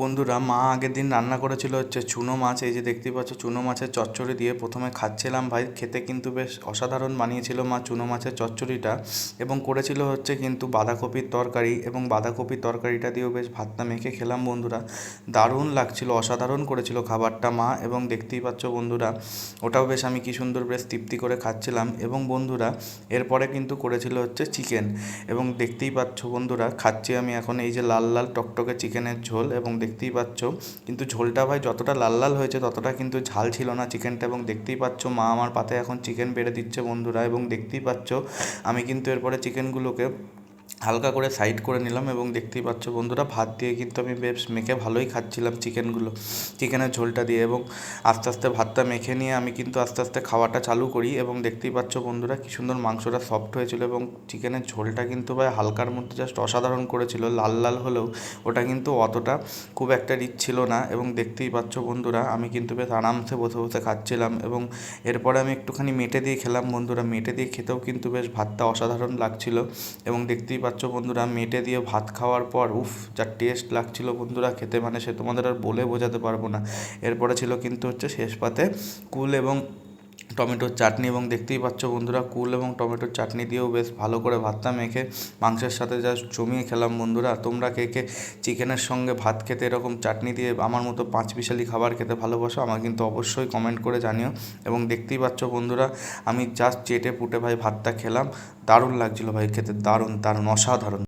বন্ধুরা, মা আগের দিন রান্না করেছিল হচ্ছে চুনো মাছ। এই যে দেখতেই পাচ্ছ, চুনো মাছের চচ্চড়ি দিয়ে প্রথমে খাচ্ছিলাম ভাই। খেতে কিন্তু বেশ অসাধারণ বানিয়েছিল মা চুনো মাছের চচ্চড়িটা, এবং করেছিল হচ্ছে কিন্তু বাঁধাকপির তরকারি, এবং বাঁধাকপির তরকারিটা দিয়েও বেশ ভাতটা মেখে খেলাম বন্ধুরা। দারুণ লাগছিল, অসাধারণ করেছিল খাবারটা মা। এবং দেখতেই পাচ্ছ বন্ধুরা, ওটাও বেশ আমি কি সুন্দর বেশ তৃপ্তি করে খাচ্ছিলাম। এবং বন্ধুরা, এরপরে কিন্তু করেছিল হচ্ছে চিকেন, এবং দেখতেই পাচ্ছ বন্ধুরা, খাচ্ছি আমি এখন এই যে লাল লাল টকটকে চিকেনের ঝোল। এবং দেখতেই পাচ্ছ কিন্তু ঝোলটা ভাই যতটা লাল লাল হয়েছে ততটা কিন্তু ঝাল ছিল না চিকেনটা। এবং দেখতেই পাচ্ছ মা আমার পাতে এখন চিকেন বেড়ে দিচ্ছে বন্ধুরা। এবং দেখতেই পাচ্ছ আমি কিন্তু এরপরে চিকেনগুলোকে হালকা করে সাইড করে নিলাম। এবং দেখতেই পাচ্ছ বন্ধুরা, ভাত দিয়ে কিন্তু আমি বেশ মেখে ভালোই খাচ্ছিলাম চিকেনের ঝোলটা দিয়ে। এবং আস্তে আস্তে ভাতটা মেখে নিয়ে আমি কিন্তু আস্তে আস্তে খাওয়াটা চালু করি। এবং দেখতেই পাচ্ছ বন্ধুরা, কী সুন্দর মাংসটা সফট হয়েছিল, এবং চিকেনের ঝোলটা কিন্তু ভাই হালকার মধ্যে জাস্ট অসাধারণ করেছিল। লাল লাল হলেও ওটা কিন্তু অতটা খুব একটা রিচ ছিল না। এবং দেখতেই পাচ্ছ বন্ধুরা, আমি কিন্তু বেশ আরামসে বসে বসে খাচ্ছিলাম। এবং এরপরে আমি একটুখানি মেটে দিয়ে খেলাম বন্ধুরা। মেটে দিয়ে খেতেও কিন্তু বেশ ভাতটা অসাধারণ লাগছিল। এবং দেখতেই পাচ্ছ বন্ধুরা, মেটে দিয়ে ভাত খাওয়ার পর যা টেস্ট লাগছিল বন্ধুরা খেতে, মানে সে তোমাদের আর বলে বোঝাতে পারবো না। এরপরে ছিল কিন্তু হচ্ছে শেষ পাতে কুল এবং টমেটোর চাটনি। এবং দেখতেই পাচ্ছ বন্ধুরা, কুল এবং টমেটোর চাটনি দিয়েও বেশ ভালো করে ভাতটা মেখে মাংসের সাথে জাস্ট জমিয়ে খেলাম বন্ধুরা। তোমরা কে কে চিকেনের সঙ্গে ভাত খেতে এরকম চাটনি দিয়ে আমার মতো পাঁচ বিশালি খাবার খেতে ভালোবাসো, আমার কিন্তু অবশ্যই কমেন্ট করে জানিও। এবং দেখতেই পাচ্ছ বন্ধুরা, আমি জাস্ট চেটে পুটে ভাই ভাতটা খেলাম। দারুণ লাগছিল ভাই খেতে, দারুণ দারুণ অসাধারণ।